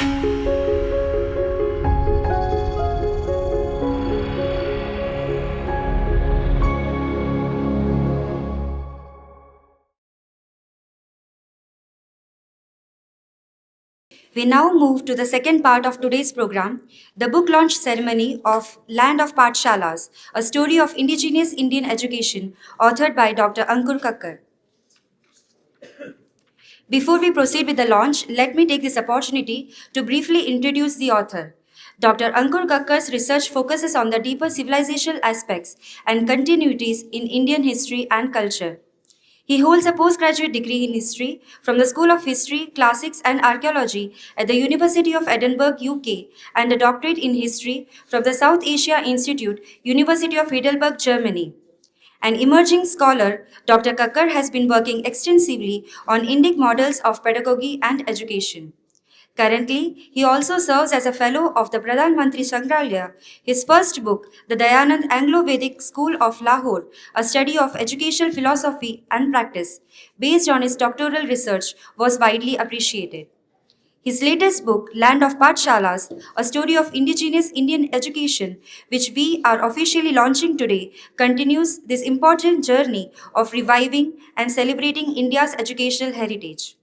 We now move to the second part of today's program, the book launch ceremony of Land of Pathshalas, a story of indigenous Indian education, authored by Dr. Ankur Kakkar. Before we proceed with the launch, let me take this opportunity to briefly introduce the author. Dr. Ankur Kakkar's research focuses on the deeper civilizational aspects and continuities in Indian history and culture. He holds a postgraduate degree in history from the School of History, Classics and Archaeology at the University of Edinburgh, UK, and a doctorate in history from the South Asia Institute, University of Heidelberg, Germany. An emerging scholar, Dr. Kakkar has been working extensively on Indic models of pedagogy and education. Currently, he also serves as a fellow of the Pradhan Mantri Sangrahalaya. His first book, The Dayanand Anglo-Vedic School of Lahore, a study of educational philosophy and practice, based on his doctoral research, was widely appreciated. His latest book, Land of Pathshalas, a story of indigenous Indian education, which we are officially launching today, continues this important journey of reviving and celebrating India's educational heritage.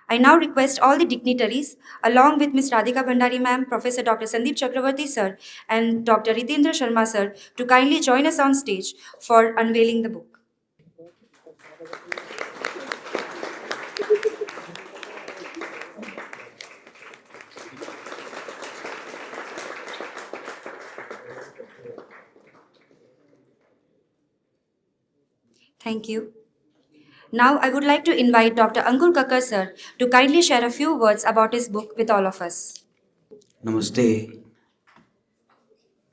I now request all the dignitaries, along with Ms. Radhika Bhandari ma'am, Professor Dr. Sandeep Chakravarti sir, and Dr. Ritendra Sharma sir, to kindly join us on stage for unveiling the book. Thank you. Now, I would like to invite Dr. Ankur Kakkar sir to kindly share a few words about his book with all of us. Namaste.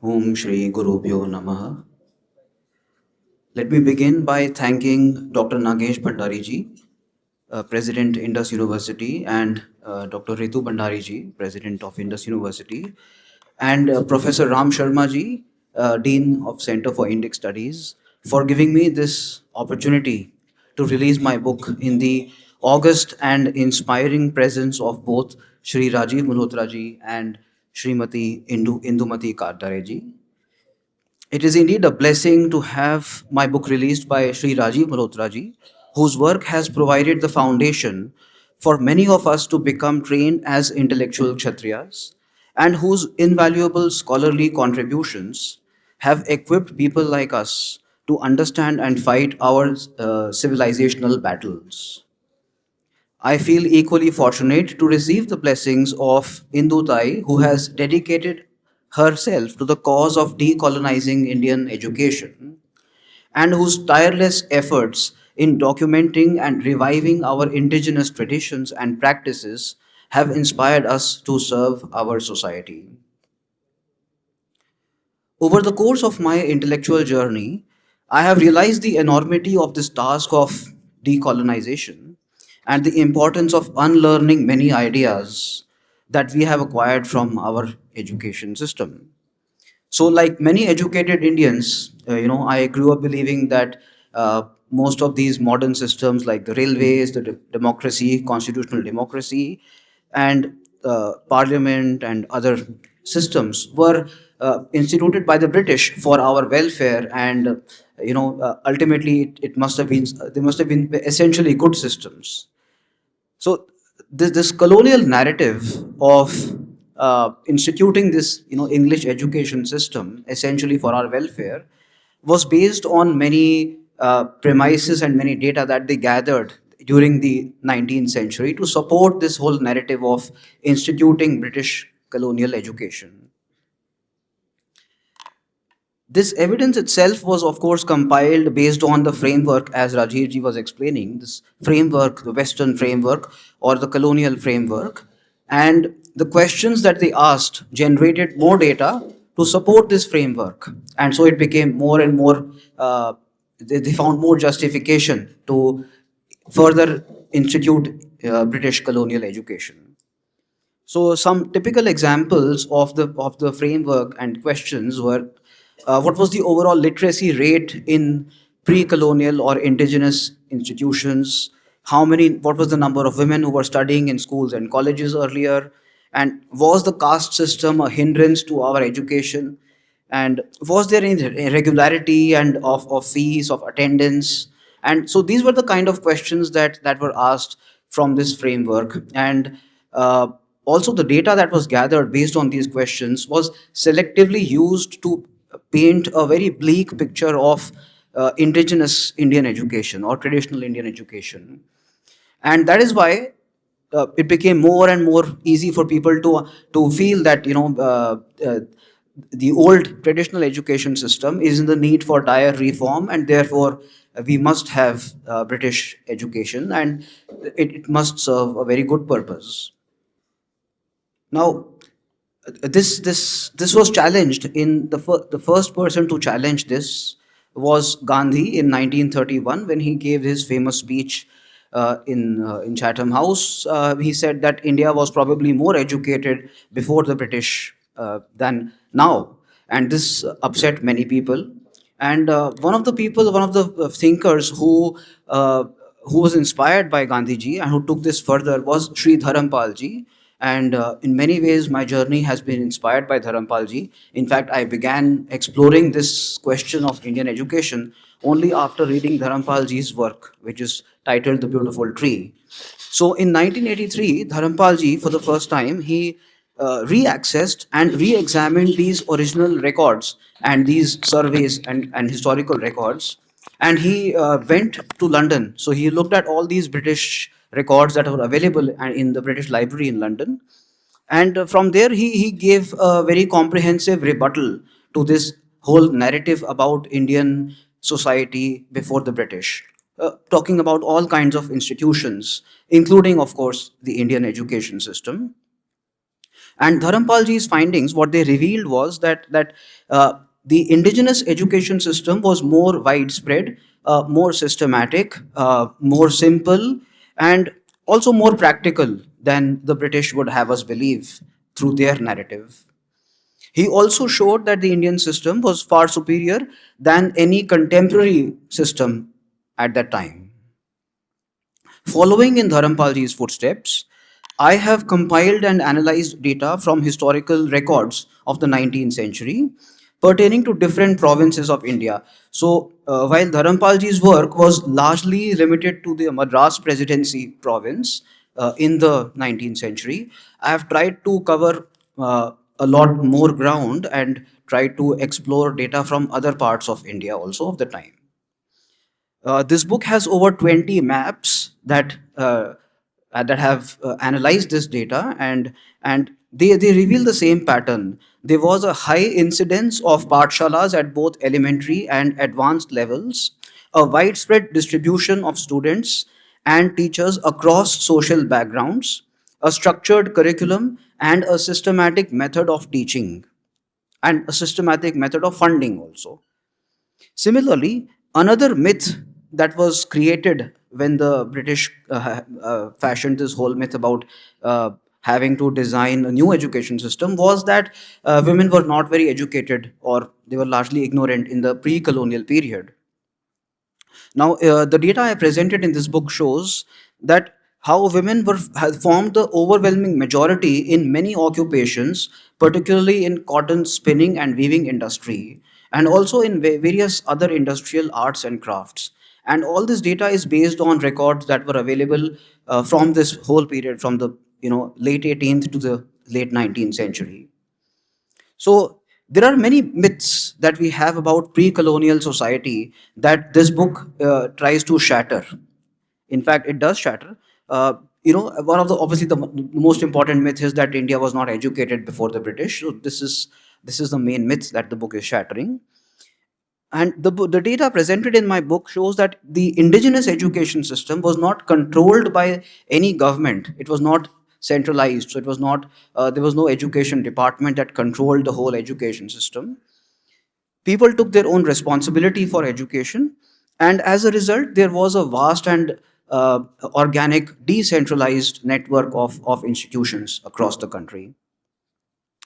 Om Shri Gurubhyo Namaha. Let me begin by thanking Dr. Nagesh Bhandari ji, President Indus University, and Dr. Ritu Bhandari ji, President of Indus University, and Professor Ram Sharma ji, Dean of Center for Indic Studies, for giving me this opportunity to release my book in the august and inspiring presence of both Shri Rajiv Malhotra ji and Srimati Indumati Kardare ji. It is indeed a blessing to have my book released by Sri Rajiv Malhotra ji, whose work has provided the foundation for many of us to become trained as intellectual Kshatriyas, and whose invaluable scholarly contributions have equipped people like us to understand and fight our civilizational battles. I feel equally fortunate to receive the blessings of Indu Tai, who has dedicated herself to the cause of decolonizing Indian education and whose tireless efforts in documenting and reviving our indigenous traditions and practices have inspired us to serve our society. Over the course of my intellectual journey, I have realized the enormity of this task of decolonization and the importance of unlearning many ideas that we have acquired from our education system. So, like many educated Indians, I grew up believing that most of these modern systems, like the railways, the democracy, constitutional democracy, and parliament and other systems, were instituted by the British for our welfare, and ultimately it must have been they must have been essentially good systems. So this colonial narrative of instituting this English education system essentially for our welfare was based on many premises and many data that they gathered during the 19th century to support this whole narrative of instituting British colonial education. This evidence itself was, of course, compiled based on the framework, as Rajiv ji was explaining, this framework, the Western framework or the colonial framework. And the questions that they asked generated more data to support this framework. And so it became more and more, they found more justification to further institute British colonial education. So some typical examples of the framework and questions were what was the overall literacy rate in pre-colonial or indigenous institutions? What was the number of women who were studying in schools and colleges earlier? And was the caste system a hindrance to our education? And was there any irregularity and of fees, of attendance? And so these were the kind of questions that were asked from this framework. And uh, also the data that was gathered based on these questions was selectively used to paint a very bleak picture of indigenous Indian education or traditional Indian education. And that is why it became more and more easy for people to feel that the old traditional education system is in the need for dire reform, and therefore we must have British education, and it must serve a very good purpose. Now, this was challenged in the first person to challenge this was Gandhi in 1931 when he gave his famous speech in Chatham House. He said that India was probably more educated before the British than now, and this upset many people. And one of the thinkers who was inspired by Gandhiji and who took this further was Sri Dharampal ji. And in many ways, my journey has been inspired by Dharampal ji. In fact, I began exploring this question of Indian education only after reading Dharampal ji's work, which is titled The Beautiful Tree. So in 1983, Dharampal ji, for the first time, he re-accessed and re-examined these original records and these surveys and historical records. And he went to London. So he looked at all these British records that were available in the British Library in London. And from there, he gave a very comprehensive rebuttal to this whole narrative about Indian society before the British, talking about all kinds of institutions, including, of course, the Indian education system. And Dharampalji's findings, what they revealed was that the indigenous education system was more widespread, more systematic, more simple, and also more practical than the British would have us believe through their narrative. He also showed that the Indian system was far superior than any contemporary system at that time. Following in Dharampalji's footsteps, I have compiled and analyzed data from historical records of the 19th century pertaining to different provinces of India. So, while Dharampalji's work was largely limited to the Madras Presidency province in the 19th century, I have tried to cover a lot more ground and tried to explore data from other parts of India also of the time. This book has over 20 maps that have analyzed this data, and they reveal the same pattern. There was a high incidence of pathshalas at both elementary and advanced levels, a widespread distribution of students and teachers across social backgrounds, a structured curriculum, and a systematic method of teaching, and a systematic method of funding also. Similarly, another myth that was created when the British fashioned this whole myth about having to design a new education system was that women were not very educated or they were largely ignorant in the pre colonial period. Now, the data I presented in this book shows that how women had formed the overwhelming majority in many occupations, particularly in cotton spinning and weaving industry, and also in various other industrial arts and crafts. And all this data is based on records that were available from this whole period, from the late 18th to the late 19th century. So there are many myths that we have about pre-colonial society that this book tries to shatter. In fact, it does shatter. One of the obviously the most important myth is that India was not educated before the British. So this is the main myth that the book is shattering. And the data presented in my book shows that the indigenous education system was not controlled by any government. It was not centralized. So it was not, there was no education department that controlled the whole education system. People took their own responsibility for education. And as a result, there was a vast and organic, decentralized network of institutions across the country.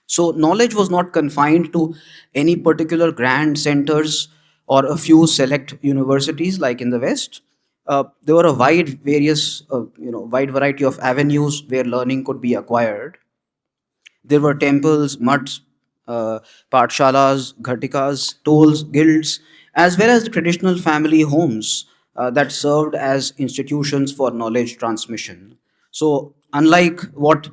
So knowledge was not confined to any particular grand centers or a few select universities like in the West. There were a wide variety of avenues where learning could be acquired. There were temples, mutts, patshalas, ghatikas, tolls, guilds, as well as the traditional family homes that served as institutions for knowledge transmission. So, unlike what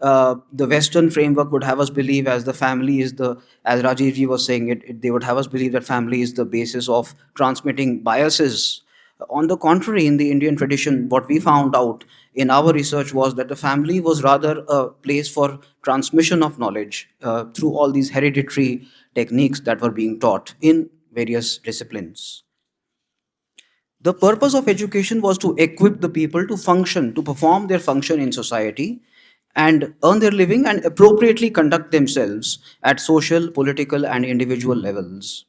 the Western framework would have us believe, as the family is the, as Rajiv ji was saying, they would have us believe that family is the basis of transmitting biases. On the contrary, in the Indian tradition, what we found out in our research was that the family was rather a place for transmission of knowledge through all these hereditary techniques that were being taught in various disciplines. The purpose of education was to equip the people to function, to perform their function in society and earn their living and appropriately conduct themselves at social, political, and individual levels.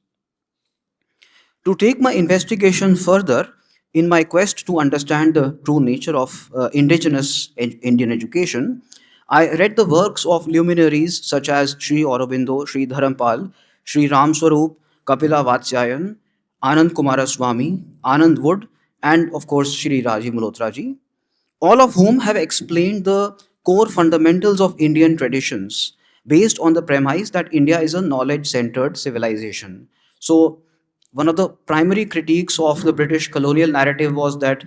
To take my investigation further, in my quest to understand the true nature of indigenous Indian education, I read the works of luminaries such as Sri Aurobindo, Sri Dharampal, Sri Ram Swarup, Kapila Vatsyayan, Anand Kumaraswamy, Anand Wood, and of course Sri Rajiv Malhotra ji, all of whom have explained the core fundamentals of Indian traditions based on the premise that India is a knowledge centered civilization. So, one of the primary critiques of the British colonial narrative was that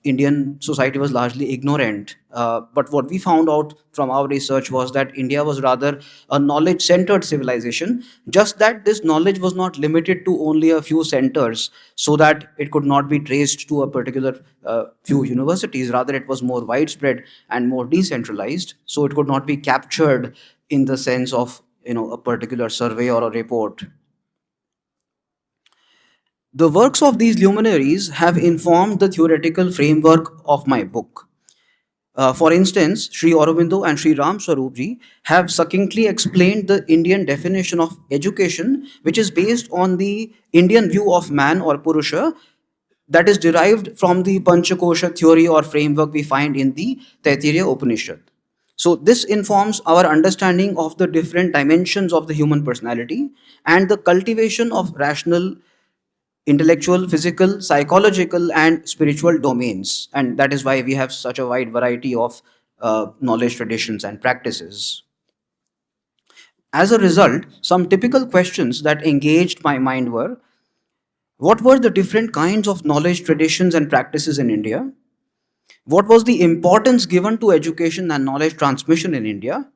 Indian society was largely ignorant. But what we found out from our research was that India was rather a knowledge centered civilization, just that this knowledge was not limited to only a few centers so that it could not be traced to a particular few universities. Rather, it was more widespread and more decentralized, so it could not be captured in the sense of a particular survey or a report. The works of these luminaries have informed the theoretical framework of my book. For instance, Sri Aurobindo and Sri Ram Swarupji have succinctly explained the Indian definition of education, which is based on the Indian view of man or Purusha that is derived from the Panchakosha theory or framework we find in the Taittiriya Upanishad. So, this informs our understanding of the different dimensions of the human personality and the cultivation of rational intellectual, physical, psychological, and spiritual domains. And that is why we have such a wide variety of knowledge traditions and practices. As a result, some typical questions that engaged my mind were: what were the different kinds of knowledge traditions and practices in India? What was the importance given to education and knowledge transmission in India?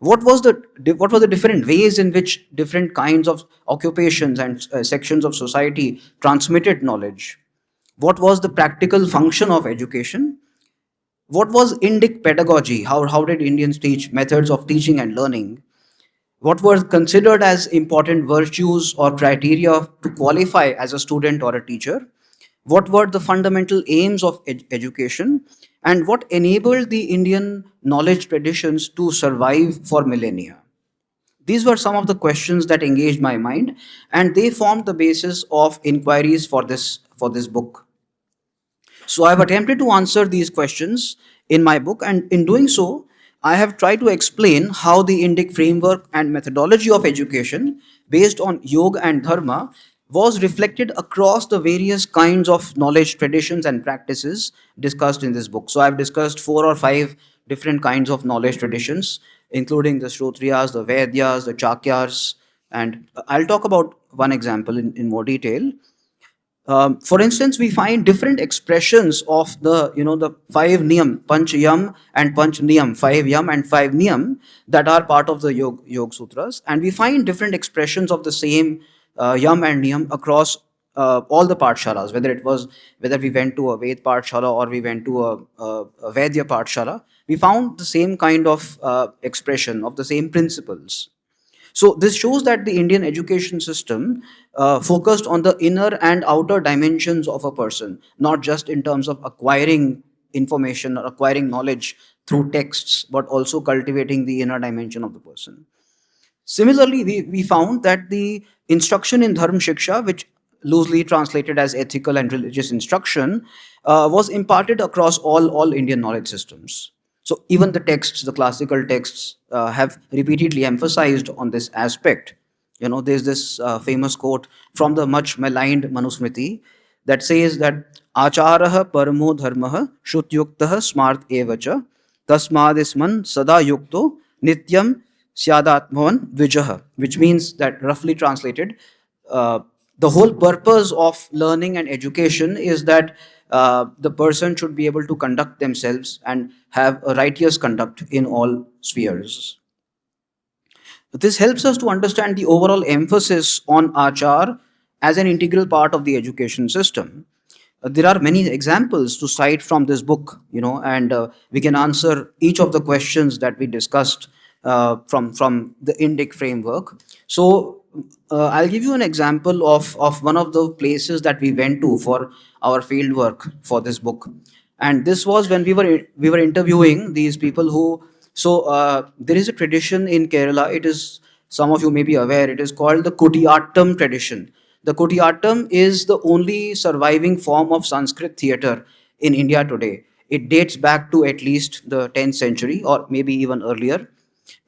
What were the different ways in which different kinds of occupations and sections of society transmitted knowledge? What was the practical function of education? What was Indic pedagogy? How did Indians teach methods of teaching and learning? What were considered as important virtues or criteria to qualify as a student or a teacher? What were the fundamental aims of education? And what enabled the Indian knowledge traditions to survive for millennia? These were some of the questions that engaged my mind, and they formed the basis of inquiries for this book. So I've attempted to answer these questions in my book, and in doing so, I have tried to explain how the Indic framework and methodology of education based on yoga and dharma was reflected across the various kinds of knowledge traditions and practices discussed in this book. So I've discussed four or five different kinds of knowledge traditions, including the Shrotriyas, the Vedyas, the Chakyas, and I'll talk about one example in more detail. For instance, we find different expressions of the five niyam, panch yam and panch niyam, five yam and five niyam that are part of the Yoga Sutras, and we find different expressions of the same yam and niyam across all the pathshalas, whether we went to a Ved pathshala or we went to a Vedya pathshala, we found the same kind of expression of the same principles. So this shows that the Indian education system focused on the inner and outer dimensions of a person, not just in terms of acquiring information or acquiring knowledge through texts, but also cultivating the inner dimension of the person. Similarly, we found that the instruction in Dharma Shiksha, which loosely translated as ethical and religious instruction, was imparted across all Indian knowledge systems. So even the texts, the classical texts, have repeatedly emphasized on this aspect. There's this famous quote from the much maligned Manusmriti that says that Acharah paramo dharmah shutyuktah smart evacha tasmadisman sada yukto Nityam Syadatmavan Vijaha, which means that, roughly translated, uh, the whole purpose of learning and education is that the person should be able to conduct themselves and have a righteous conduct in all spheres. This helps us to understand the overall emphasis on achar as an integral part of the education system. There are many examples to cite from this book, and we can answer each of the questions that we discussed from the Indic framework. So, I'll give you an example of one of the places that we went to for our field work for this book, and this was when we were interviewing these people who. So there is a tradition in Kerala. It is, some of you may be aware, it is called the Kutiyattam tradition. The Kutiyattam is the only surviving form of Sanskrit theatre in India today. It dates back to at least the 10th century or maybe even earlier.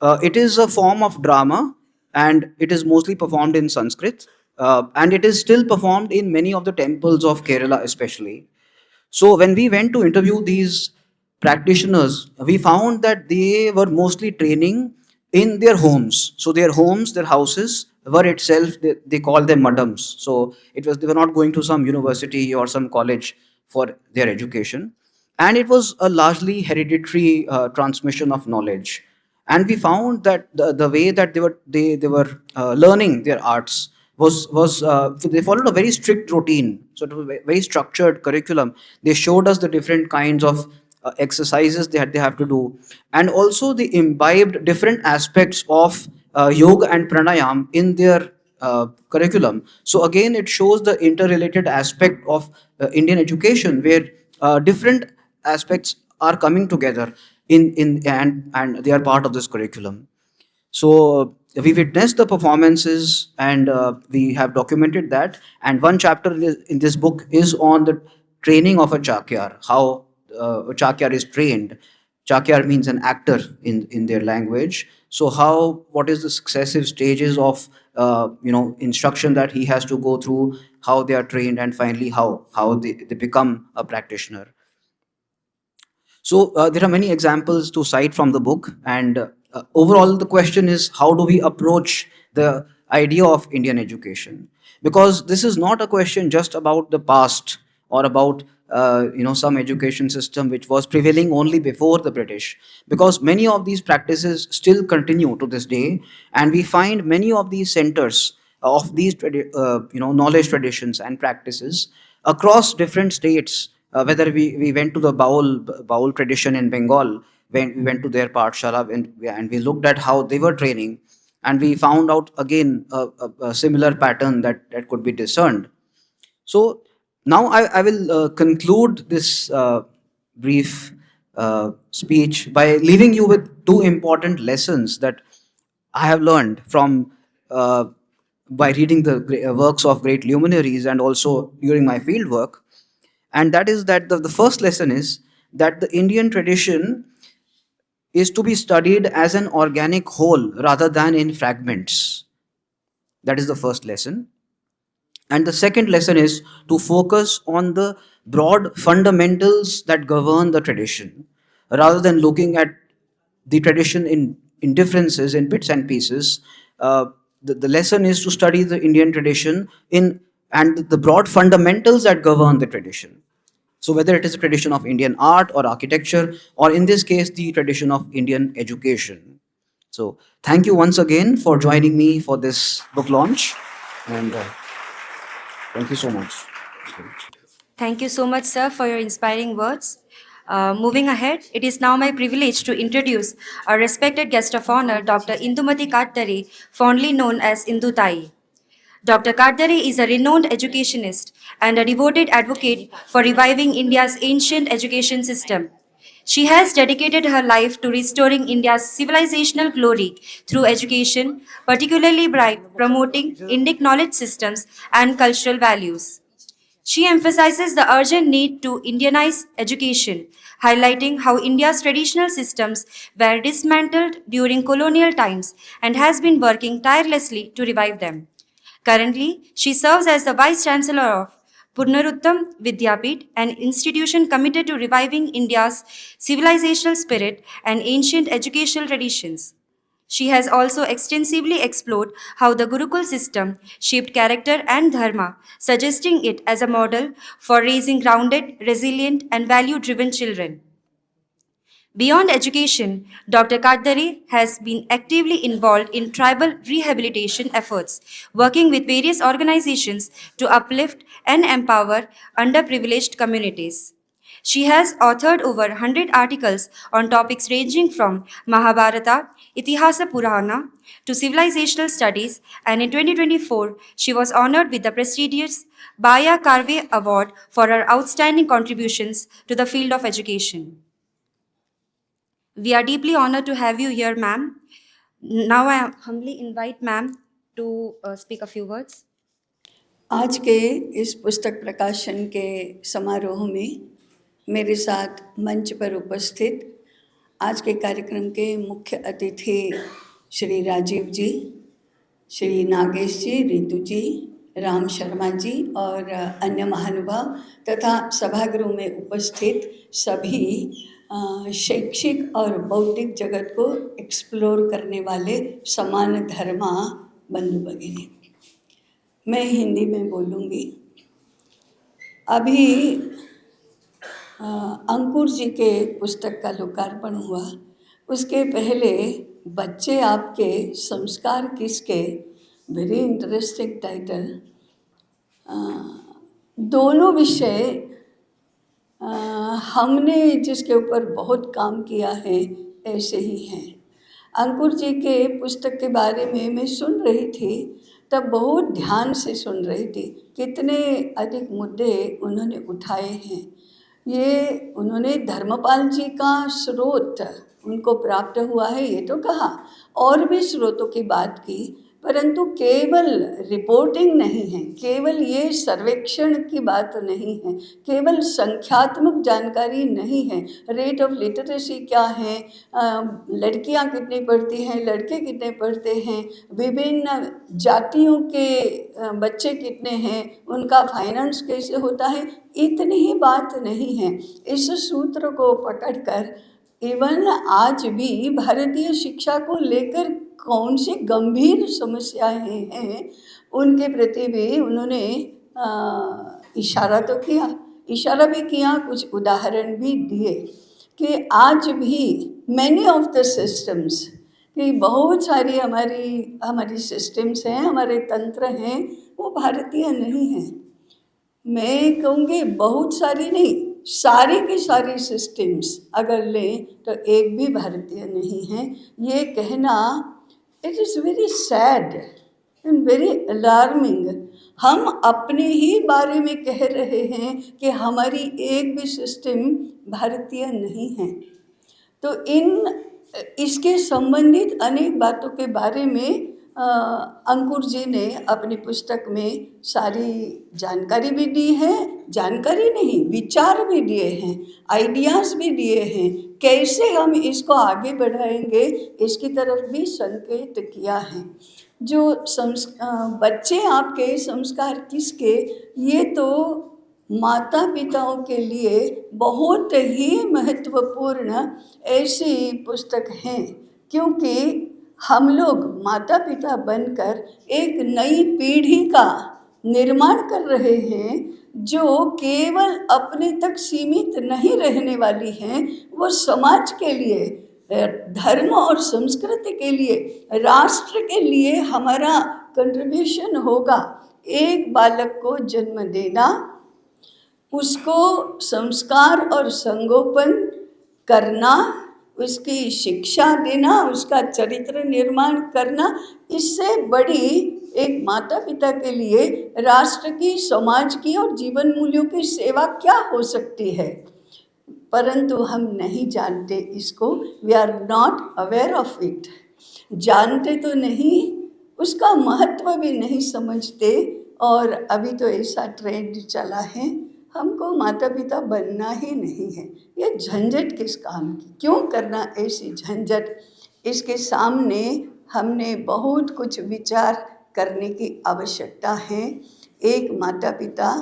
It is a form of drama, and it is mostly performed in Sanskrit, and it is still performed in many of the temples of Kerala, especially. So when we went to interview these practitioners, we found that they were mostly training in their homes. So their homes, their houses were itself, they call them madams. So it was, they were not going to some university or some college for their education. And it was a largely hereditary transmission of knowledge. And we found that the way that they were learning their arts was they followed a very strict routine. So it was a very structured curriculum. They showed us the different kinds of exercises they have to do, and also they imbibed different aspects of yoga and pranayam in their curriculum. So again, it shows the interrelated aspect of Indian education, where different aspects are coming together in and they are part of this curriculum. So we witnessed the performances, and we have documented that. And one chapter in this book is on the training of a chakyar, how a chakyar is trained. Chakyar means an actor in their language. So how, what is the successive stages of instruction that he has to go through, how they are trained, and finally how they become a practitioner. So there are many examples to cite from the book, and overall, the question is, how do we approach the idea of Indian education? Because this is not a question just about the past or about some education system which was prevailing only before the British. Because many of these practices still continue to this day, and we find many of these centers of these knowledge traditions and practices across different states, whether we went to the Baul tradition in Bengal, when we went to their Pathshala, and we looked at how they were training, and we found out again a similar pattern that could be discerned. So now I will conclude this brief speech by leaving you with two important lessons that I have learned from by reading the works of great luminaries and also during my field work. And that is that the first lesson is that the Indian tradition is to be studied as an organic whole rather than in fragments. That is the first lesson. And the second lesson is to focus on the broad fundamentals that govern the tradition rather than looking at the tradition in differences, in bits and pieces. The lesson is to study the Indian tradition in and the broad fundamentals that govern the tradition. So, whether it is a tradition of Indian art or architecture, or in this case, the tradition of Indian education. So, thank you once again for joining me for this book launch, and thank you so much. Thank you so much, sir, for your inspiring words. Moving ahead, it is now my privilege to introduce our respected guest of honor, Dr. Indumati Kattare, fondly known as Indu Tai. Dr. Kattare is a renowned educationist and a devoted advocate for reviving India's ancient education system. She has dedicated her life to restoring India's civilizational glory through education, particularly by promoting Indic knowledge systems and cultural values. She emphasizes the urgent need to Indianize education, highlighting how India's traditional systems were dismantled during colonial times and has been working tirelessly to revive them. Currently, she serves as the Vice Chancellor of Purnaruttam Vidyapith, an institution committed to reviving India's civilizational spirit and ancient educational traditions. She has also extensively explored how the Gurukul system shaped character and dharma, suggesting it as a model for raising grounded, resilient, and value driven children. Beyond education, Dr. Kadare has been actively involved in tribal rehabilitation efforts, working with various organizations to uplift and empower underprivileged communities. She has authored over 100 articles on topics ranging from Mahabharata, Itihasa Purana, to civilizational studies, and in 2024, she was honored with the prestigious Baya Karve Award for her outstanding contributions to the field of education. We are deeply honored to have you here, ma'am. Now I humbly invite ma'am to speak a few words. आज के इस पुस्तक प्रकाशन के समारोह में मेरे साथ मंच पर उपस्थित आज के कार्यक्रम के मुख्य अतिथि श्री राजीव जी, श्री नागेश जी, रितु जी, राम शर्मा जी और अन्य महानुभाव तथा सभागृह में उपस्थित सभी शैक्षिक और बौद्धिक जगत को एक्सप्लोर करने वाले समान धर्मा बंधु भगिनी, मैं हिंदी में बोलूँगी। अभी अंकुर जी के पुस्तक का लोकार्पण हुआ, उसके पहले बच्चे आपके संस्कार किसके, वेरी इंटरेस्टिंग टाइटल। दोनों विषय हमने जिसके ऊपर बहुत काम किया है ऐसे ही हैं। अंकुर जी के पुस्तक के बारे में मैं सुन रही थी, तब बहुत ध्यान से सुन रही थी, कितने अधिक मुद्दे उन्होंने उठाए हैं। ये उन्होंने धर्मपाल जी का स्रोत उनको प्राप्त हुआ है ये तो कहा, और भी स्रोतों की बात की, परंतु केवल रिपोर्टिंग नहीं है, केवल ये सर्वेक्षण की बात नहीं है, केवल संख्यात्मक जानकारी नहीं है। रेट ऑफ लिटरेसी क्या है, लड़कियां कितनी पढ़ती हैं, लड़के कितने पढ़ते हैं, विभिन्न जातियों के बच्चे कितने हैं, उनका फाइनेंस कैसे होता है, इतनी ही बात नहीं है। इस सूत्र को पकड़कर इवन आज भी भारतीय शिक्षा को लेकर कौन सी गंभीर समस्याएं हैं, उनके प्रति भी उन्होंने इशारा तो किया, इशारा भी किया, कुछ उदाहरण भी दिए कि आज भी मैनी ऑफ द सिस्टम्स, कि बहुत सारी हमारी सिस्टम्स हैं, हमारे तंत्र हैं, वो भारतीय नहीं हैं। मैं कहूँगी बहुत सारी नहीं, सारी की सारी सिस्टम्स अगर लें तो एक भी भारतीय नहीं है। ये कहना it is very sad and very alarming. हम अपने ही बारे में कह रहे हैं कि हमारी एक भी सिस्टम भारतीय नहीं है। तो इसके संबंधित अनेक बातों के बारे में अंकुर जी ने अपनी पुस्तक में सारी जानकारी भी दी है, जानकारी नहीं विचार भी दिए हैं, आइडियाज़ भी दिए हैं, कैसे हम इसको आगे बढ़ाएंगे इसकी तरफ भी संकेत किया है। जो बच्चे आपके संस्कार किसके, ये तो माता पिताओं के लिए बहुत ही महत्वपूर्ण ऐसी पुस्तक है, क्योंकि हम लोग माता पिता बनकर एक नई पीढ़ी का निर्माण कर रहे हैं जो केवल अपने तक सीमित नहीं रहने वाली हैं, वो समाज के लिए, धर्म और संस्कृति के लिए, राष्ट्र के लिए हमारा कंट्रीब्यूशन होगा। एक बालक को जन्म देना, उसको संस्कार और संगोपन करना, उसकी शिक्षा देना, उसका चरित्र निर्माण करना, इससे बड़ी एक माता पिता के लिए राष्ट्र की, समाज की और जीवन मूल्यों की सेवा क्या हो सकती है। परंतु हम नहीं जानते इसको, we are not aware of it. जानते तो नहीं, उसका महत्व भी नहीं समझते। और अभी तो ऐसा ट्रेंड चला है, हमको माता पिता बनना ही नहीं है। ये झंझट किस काम की, क्यों करना ऐसी झंझट। इसके सामने हमने बहुत कुछ विचार करने की आवश्यकता है। एक माता पिता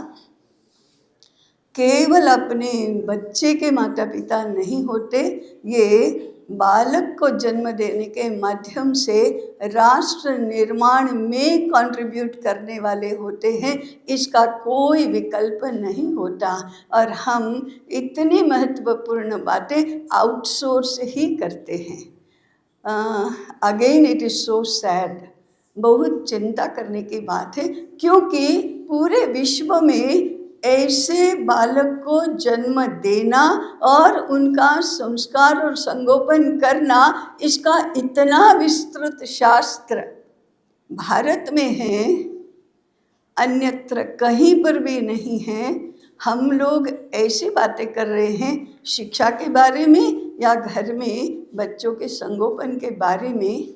केवल अपने बच्चे के माता पिता नहीं होते, ये बालक को जन्म देने के माध्यम से राष्ट्र निर्माण में कंट्रीब्यूट करने वाले होते हैं, इसका कोई विकल्प नहीं होता। और हम इतनी महत्वपूर्ण बातें आउटसोर्स ही करते हैं। Again it is so sad, बहुत चिंता करने की बात है, क्योंकि पूरे विश्व में ऐसे बालक को जन्म देना और उनका संस्कार और संगोपन करना, इसका इतना विस्तृत शास्त्र भारत में है, अन्यत्र कहीं पर भी नहीं है। हम लोग ऐसी बातें कर रहे हैं शिक्षा के बारे में या घर में बच्चों के संगोपन के बारे में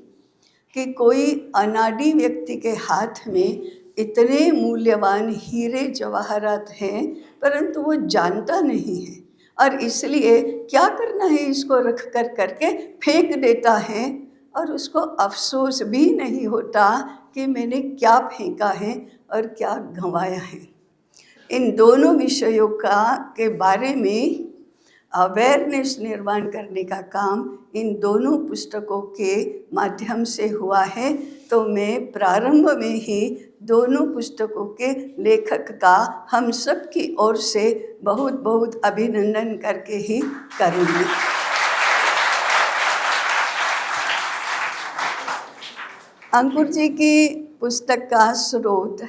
कि कोई अनाड़ी व्यक्ति के हाथ में इतने मूल्यवान हीरे जवाहरात हैं, परंतु वो जानता नहीं है और इसलिए क्या करना है इसको रख कर करके फेंक देता है और उसको अफसोस भी नहीं होता कि मैंने क्या फेंका है और क्या गंवाया है। इन दोनों विषयों के बारे में अवेयरनेस निर्माण करने का काम इन दोनों पुस्तकों के माध्यम से हुआ है। तो मैं प्रारंभ में ही दोनों पुस्तकों के लेखक का हम सब की ओर से बहुत बहुत अभिनंदन करके ही करूँगी। अंकुर जी की पुस्तक का स्रोत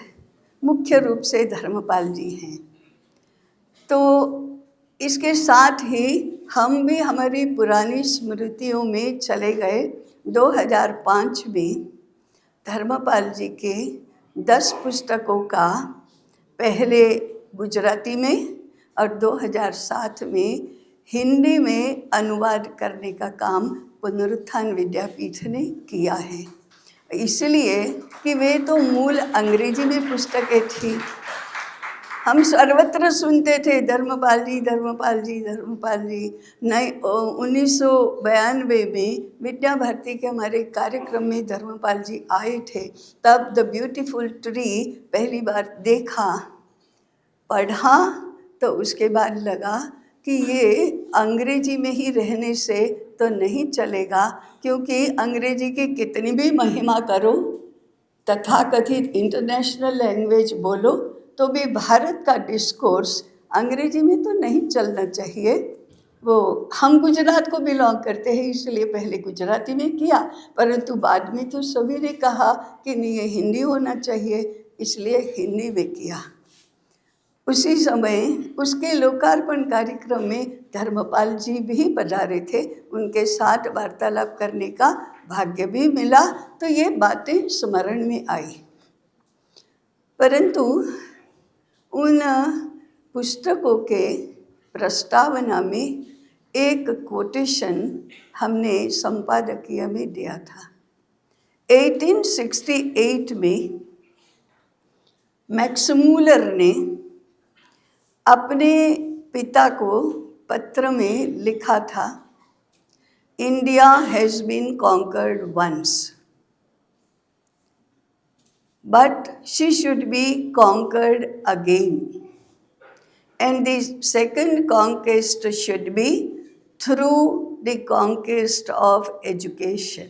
मुख्य रूप से धर्मपाल जी हैं। तो इसके साथ ही हम भी हमारी पुरानी स्मृतियों में चले गए। 2005 में धर्मपाल जी के 10 पुस्तकों का पहले गुजराती में और 2007 में हिंदी में अनुवाद करने का काम पुनरुत्थान विद्यापीठ ने किया है, इसलिए कि वे तो मूल अंग्रेजी में पुस्तकें थी। हम सर्वत्र सुनते थे धर्मपाल जी धर्मपाल जी धर्मपाल जी। 1992 में विद्या भारती के हमारे कार्यक्रम में धर्मपाल जी आए थे, तब द ब्यूटीफुल ट्री पहली बार देखा, पढ़ा, तो उसके बाद लगा कि ये अंग्रेजी में ही रहने से तो नहीं चलेगा, क्योंकि अंग्रेजी की कितनी भी महिमा करो, तथाकथित इंटरनेशनल लैंग्वेज बोलो, तो भी भारत का डिस्कोर्स अंग्रेजी में तो नहीं चलना चाहिए। वो हम गुजरात को बिलोंग करते हैं, इसलिए पहले गुजराती में किया, परंतु बाद में तो सभी ने कहा कि नहीं ये हिंदी होना चाहिए, इसलिए हिंदी में किया। उसी समय उसके लोकार्पण कार्यक्रम में धर्मपाल जी भी पधारे थे, उनके साथ वार्तालाप करने का भाग्य भी मिला, तो ये बातें स्मरण में आई। परंतु उन पुस्तकों के प्रस्तावना में एक कोटेशन हमने संपादकीय में दिया था। 1868 में मैक्समूलर ने अपने पिता को पत्र में लिखा था, India has been conquered once, but she should be conquered again, and the second conquest should be through the conquest of education.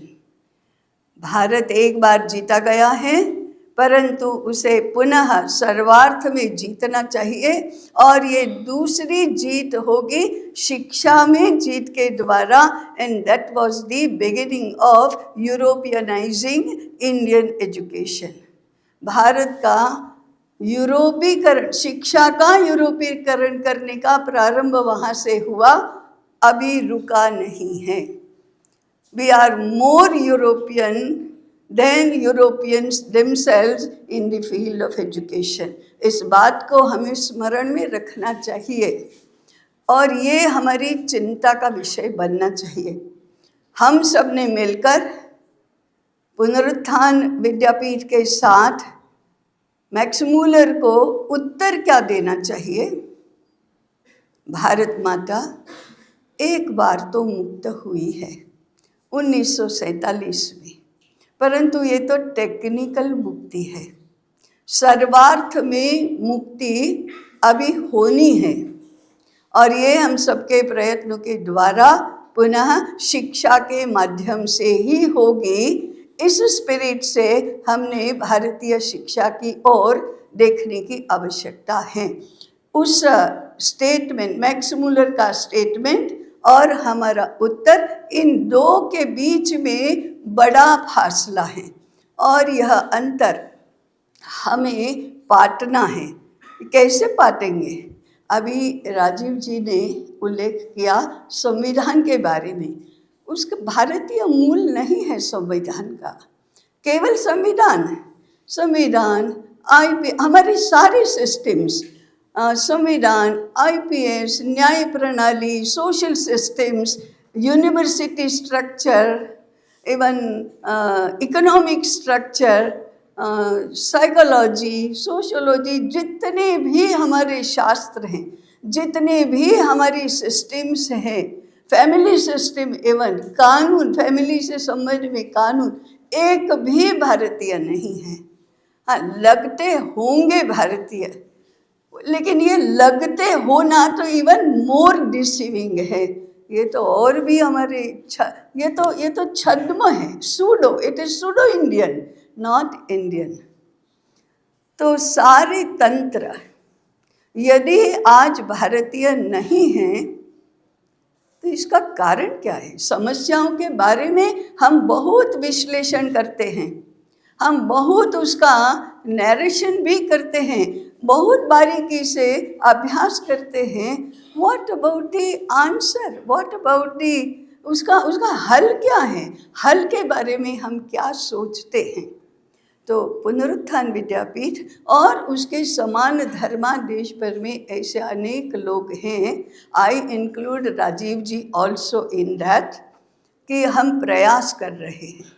Bharat एक बार जीता गया है, परंतु उसे पुनः सर्वार्थ में जीतना चाहिए, और ये दूसरी जीत होगी शिक्षा में जीत के द्वारा, and that was the beginning of Europeanising Indian education. Bharat का यूरोपीकरण, शिक्षा का यूरोपीकरण करने का प्रारंभ वहाँ से हुआ, अभी रुका नहीं है। We are more European than Europeans themselves in the field of education. इस बात को हमें स्मरण में रखना चाहिए और ये हमारी चिंता का विषय बनना चाहिए। हम सब ने मिलकर पुनरुत्थान विद्यापीठ के साथ मैक्समूलर को उत्तर क्या देना चाहिए। भारत माता एक बार तो मुक्त हुई है 1947 में, परंतु ये तो टेक्निकल मुक्ति है, सर्वार्थ में मुक्ति अभी होनी है, और ये हम सबके प्रयत्नों के द्वारा पुनः शिक्षा के माध्यम से ही होगी। इस स्पिरिट से हमने भारतीय शिक्षा की ओर देखने की आवश्यकता है। उस स्टेटमेंट, मैक्स मुलर का स्टेटमेंट और हमारा उत्तर, इन दो के बीच में बड़ा फासला है और यह अंतर हमें पाटना है। कैसे पाटेंगे? अभी राजीव जी ने उल्लेख किया संविधान के बारे में। उसका भारतीय मूल नहीं है संविधान का, केवल संविधान हमारे सारे सिस्टम्स, संविधान, IPS, न्याय प्रणाली, social systems, university structure, even economic structure, psychology, sociology, जितने भी हमारे शास्त्र हैं, जितने भी हमारी सिस्टम्स हैं, फैमिली सिस्टम, इवन कानून, फैमिली से संबंध में कानून, एक भी भारतीय नहीं है। हाँ, लगते होंगे भारतीय, लेकिन ये लगते होना तो इवन मोर डिसीविंग है। ये तो और भी हमारे ये तो छद्म है, pseudo, it is pseudo Indian, not Indian. तो सारे तंत्र यदि आज भारतीय नहीं हैं तो इसका कारण क्या है? समस्याओं के बारे में हम बहुत विश्लेषण करते हैं, हम बहुत उसका नरेशन भी करते हैं, बहुत बारीकी से अभ्यास करते हैं। What about the answer? What about the उसका हल क्या है? हल के बारे में हम क्या सोचते हैं? तो पुनरुत्थान विद्यापीठ और उसके समान धर्मादेश पर में ऐसे अनेक लोग हैं, I include Rajiv ji also in that, कि हम प्रयास कर रहे हैं।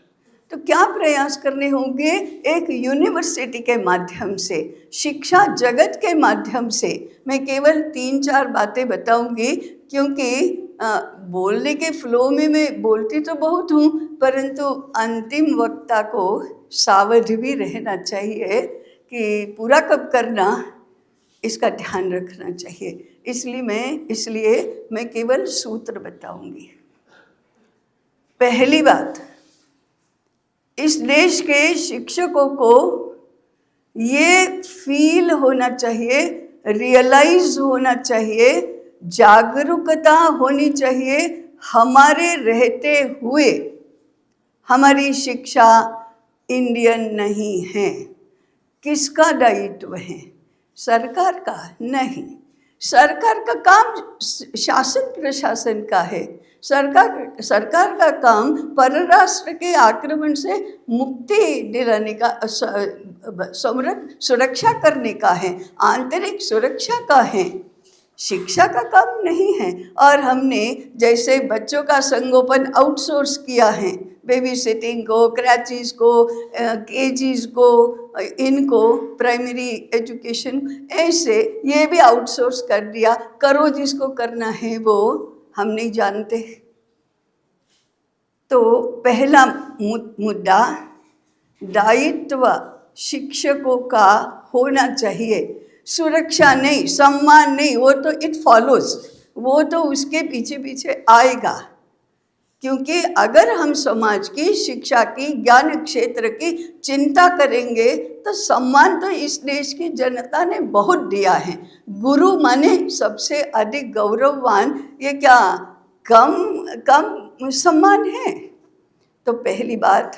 तो क्या प्रयास करने होंगे? एक यूनिवर्सिटी के माध्यम से, शिक्षा जगत के माध्यम से। मैं केवल 3-4 बातें बताऊंगी, क्योंकि बोलने के फ्लो में मैं बोलती तो बहुत हूँ, परंतु अंतिम वक्ता को सावध भी रहना चाहिए कि पूरा कब करना, इसका ध्यान रखना चाहिए। इसलिए मैं केवल सूत्र बताऊंगी। पहली बात, इस देश के शिक्षकों को ये फील होना चाहिए, रियलाइज होना चाहिए, जागरूकता होनी चाहिए, हमारे रहते हुए हमारी शिक्षा इंडियन नहीं है। किसका दायित्व है? सरकार का नहीं। सरकार का काम शासन प्रशासन का है। सरकार का काम परराष्ट्र के आक्रमण से मुक्ति दिलाने का, सुरक्षा करने का है, आंतरिक सुरक्षा का है। शिक्षा का काम नहीं है। और हमने जैसे बच्चों का संगोपन आउटसोर्स किया है, बेबी सिटिंग को, क्रैचेस को, केजीज को, इनको प्राइमरी एजुकेशन, ऐसे ये भी आउटसोर्स कर दिया। करो जिसको करना है वो, हम नहीं जानते। तो पहला मुद्दा दायित्व शिक्षकों का होना चाहिए। सुरक्षा नहीं, सम्मान नहीं, वो तो इट फॉलोज, वो तो उसके पीछे पीछे आएगा। क्योंकि अगर हम समाज की, शिक्षा की, ज्ञान क्षेत्र की चिंता करेंगे तो सम्मान तो इस देश की जनता ने बहुत दिया है। गुरु माने सबसे अधिक गौरववान, ये क्या कम सम्मान है? तो पहली बात,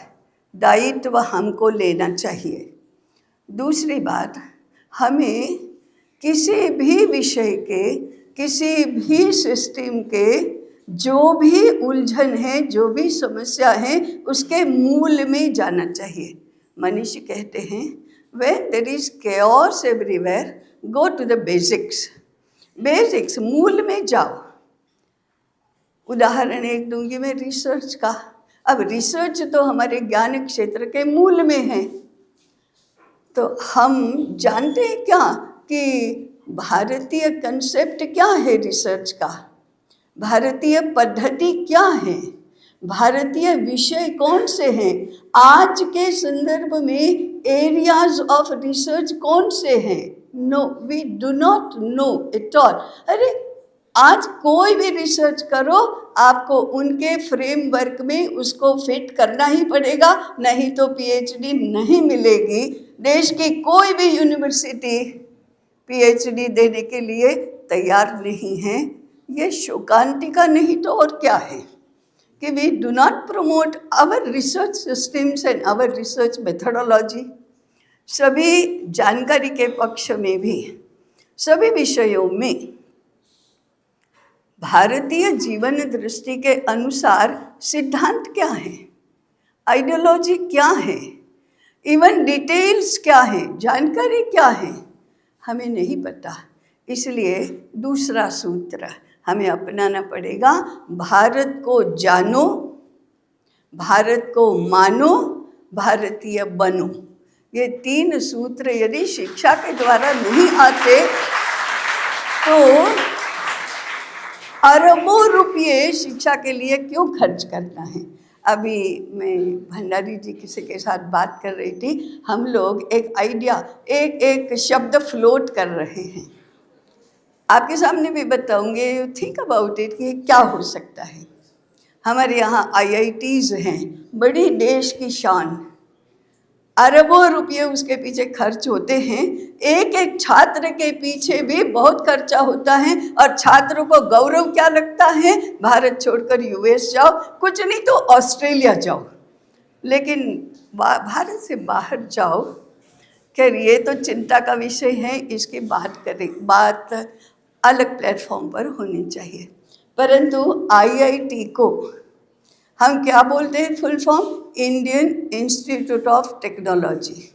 दायित्व हमको लेना चाहिए। दूसरी बात, हमें किसी भी विषय के, किसी भी सिस्टम के जो भी उलझन है, जो भी समस्या है, उसके मूल में जाना चाहिए। मनीष कहते हैं, when there is chaos everywhere, go to the basics. Basics, मूल में जाओ। उदाहरण एक दूंगी मैं रिसर्च का। अब रिसर्च तो हमारे ज्ञान क्षेत्र के मूल में है। तो हम जानते हैं क्या कि भारतीय कंसेप्ट क्या है रिसर्च का, भारतीय पद्धति क्या है, भारतीय विषय कौन से हैं, आज के संदर्भ में एरियाज ऑफ रिसर्च कौन से हैं? No, we do not know at all. अरे आज कोई भी रिसर्च करो, आपको उनके फ्रेमवर्क में उसको फिट करना ही पड़ेगा, नहीं तो पीएचडी नहीं मिलेगी। देश की कोई भी यूनिवर्सिटी पीएचडी देने के लिए तैयार नहीं है। ये शोकांतिका नहीं तो और क्या है कि we do not promote our research systems and our research methodology. सभी जानकारी के पक्ष में भी सभी विषयों में भारतीय जीवन दृष्टि के अनुसार सिद्धांत क्या है, आइडियोलॉजी क्या है, इवन डिटेल्स क्या है, जानकारी क्या है, हमें नहीं पता। इसलिए दूसरा सूत्र हमें अपनाना पड़ेगा, भारत को जानो, भारत को मानो, भारतीय बनो। ये 3 सूत्र यदि शिक्षा के द्वारा नहीं आते तो अरबों रुपये शिक्षा के लिए क्यों खर्च करना है। अभी मैं भंडारी जी किसी के साथ बात कर रही थी, हम लोग एक आइडिया, एक शब्द फ्लोट कर रहे हैं। आपके सामने भी बताऊंगे, थिंक अबाउट इट कि क्या हो सकता है। हमारे यहाँ IITs हैं, बड़ी देश की शान, अरबों रुपये उसके पीछे खर्च होते हैं। एक एक छात्र के पीछे भी बहुत खर्चा होता है और छात्रों को गौरव क्या लगता है, भारत छोड़कर US जाओ, कुछ नहीं तो ऑस्ट्रेलिया जाओ, लेकिन भारत से बाहर जाओ। खैर ये तो चिंता का विषय है, इसकी बात अलग प्लेटफॉर्म पर होनी चाहिए। परंतु IIT को हम क्या बोलते हैं full form, Indian institute of technology.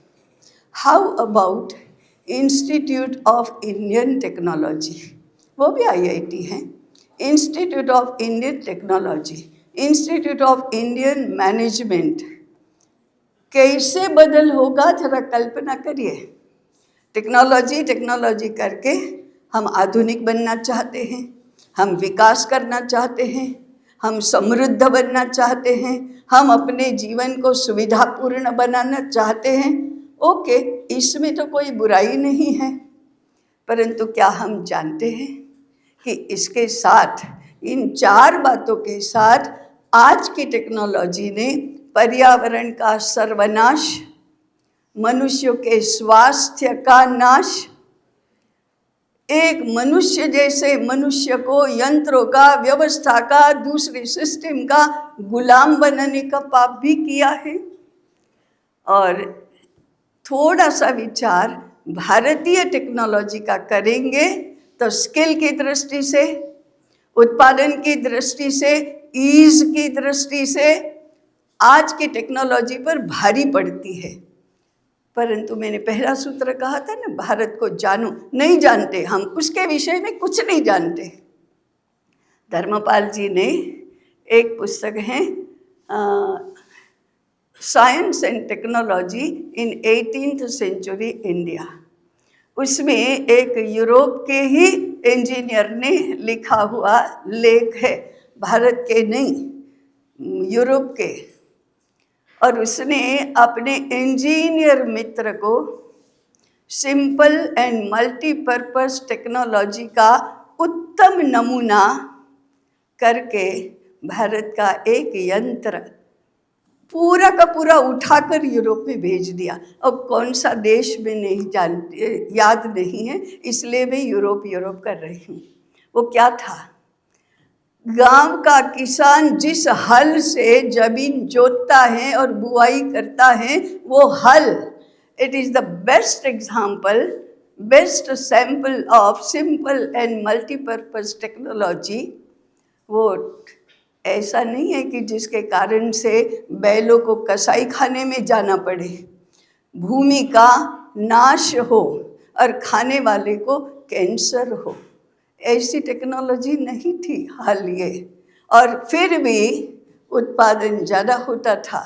How about institute of Indian technology, वो भी IIT है। Institute of Indian technology, institute of Indian management, कैसे बदल होगा जरा कल्पना करिए। टेक्नोलॉजी करके हम आधुनिक बनना चाहते हैं, हम विकास करना चाहते हैं, हम समृद्ध बनना चाहते हैं, हम अपने जीवन को सुविधापूर्ण बनाना चाहते हैं। ओके, इसमें तो कोई बुराई नहीं है, परंतु क्या हम जानते हैं कि इसके साथ, इन 4 बातों के साथ आज की टेक्नोलॉजी ने पर्यावरण का सर्वनाश, मनुष्यों के स्वास्थ्य का नाश, एक मनुष्य जैसे मनुष्य को यंत्रों का, व्यवस्था का, दूसरे सिस्टम का गुलाम बनाने का पाप भी किया है। और थोड़ा सा विचार भारतीय टेक्नोलॉजी का करेंगे तो स्किल की दृष्टि से, उत्पादन की दृष्टि से, ईज की दृष्टि से आज की टेक्नोलॉजी पर भारी पड़ती है। परंतु मैंने पहला सूत्र कहा था ना, भारत को जानो, नहीं जानते हम, उसके विषय में कुछ नहीं जानते। धर्मपाल जी ने एक पुस्तक है science and technology in 18th century India, उसमें एक यूरोप के ही इंजीनियर ने लिखा हुआ लेख है, भारत के नहीं, यूरोप के। और उसने अपने इंजीनियर मित्र को सिंपल एंड मल्टीपर्पस टेक्नोलॉजी का उत्तम नमूना करके भारत का एक यंत्र पूरा का पूरा उठाकर यूरोप में भेज दिया। अब कौन सा देश में नहीं जानते, याद नहीं है, इसलिए मैं यूरोप कर रही हूँ। वो क्या था, गांव का किसान जिस हल से जमीन जोतता है और बुआई करता है, वो हल, it is the best example, best sample of simple and multipurpose technology. वो ऐसा नहीं है कि जिसके कारण से बैलों को कसाई खाने में जाना पड़े, भूमि का नाश हो और खाने वाले को कैंसर हो, ऐसी टेक्नोलॉजी नहीं थी हाल ये। और फिर भी उत्पादन ज़्यादा होता था,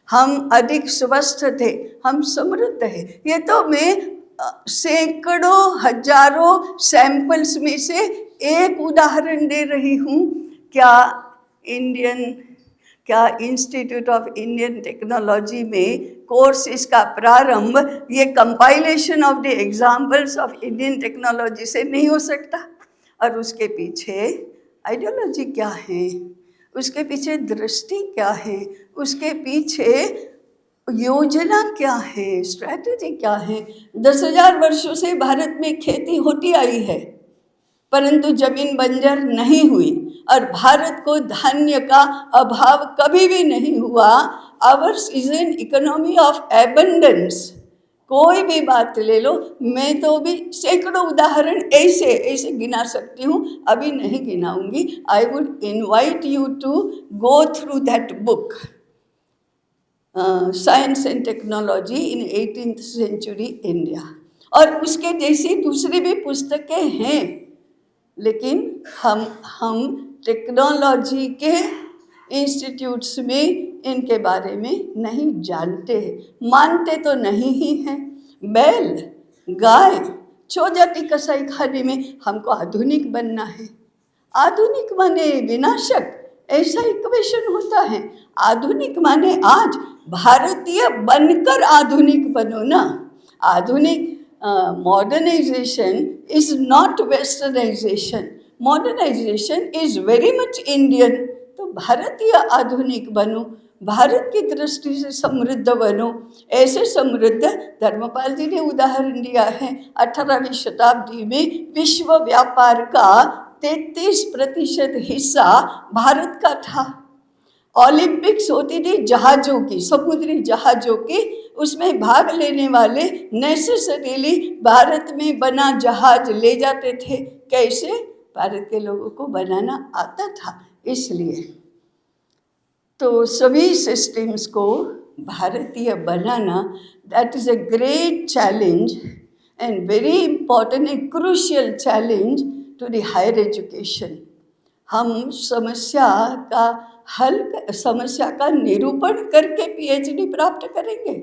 हम अधिक स्वस्थ थे, हम समृद्ध है। ये तो मैं सैकड़ों हजारों सैंपल्स में से एक उदाहरण दे रही हूँ। क्या इंस्टीट्यूट ऑफ इंडियन टेक्नोलॉजी में कोर्स इसका प्रारंभ ये compilation of the examples of Indian technology से नहीं हो सकता? और उसके पीछे आइडियोलॉजी क्या है? उसके पीछे दृष्टि क्या है, उसके पीछे योजना क्या है, स्ट्रैटेजी क्या है। 10,000 वर्षों से भारत में खेती होती आई है, परंतु जमीन बंजर नहीं हुई और भारत को धान्य का अभाव कभी भी नहीं हुआ। Hours is an economy of abundance. कोई भी बात ले लो, मैं तो भी सैकड़ों उदाहरण ऐसे ऐसे गिना सकती हूँ, अभी नहीं गिनाऊंगी। I would invite you to go through that book, science and technology in 18th century India. और उसके जैसी दूसरी भी पुस्तकें हैं, लेकिन हम टेक्नोलॉजी के इंस्टीट्यूट्स में इनके बारे में नहीं जानते हैं, मानते तो नहीं ही हैं। बैल, गाय, चौजाती कसाई खाने में हमको आधुनिक बनना है। आधुनिक माने विनाशक, ऐसा इक्वेशन होता है। आधुनिक माने आज भारतीय बनकर आधुनिक बनो ना। आधुनिक modernization is not westernization, modernization is very much Indian। तो भारतीय आधुनिक बनो, भारत की दृष्टि से समृद्ध बनो। ऐसे समृद्ध धर्मपाल जी ने उदाहरण दिया है। 18वीं शताब्दी में विश्व व्यापार का 33% हिस्सा भारत का था। ओलंपिक्स होती थी जहाज़ों की, समुद्री जहाज़ों की, उसमें भाग लेने वाले नेसेसरीली भारत में बना जहाज ले जाते थे। कैसे? भारत के लोगों को बनाना आता था, इसलिए। तो सभी सिस्टम्स को भारतीय बनाना, that is a great challenge and very important and crucial challenge to the higher education. हम समस्या का निरूपण करके पीएचडी प्राप्त करेंगे?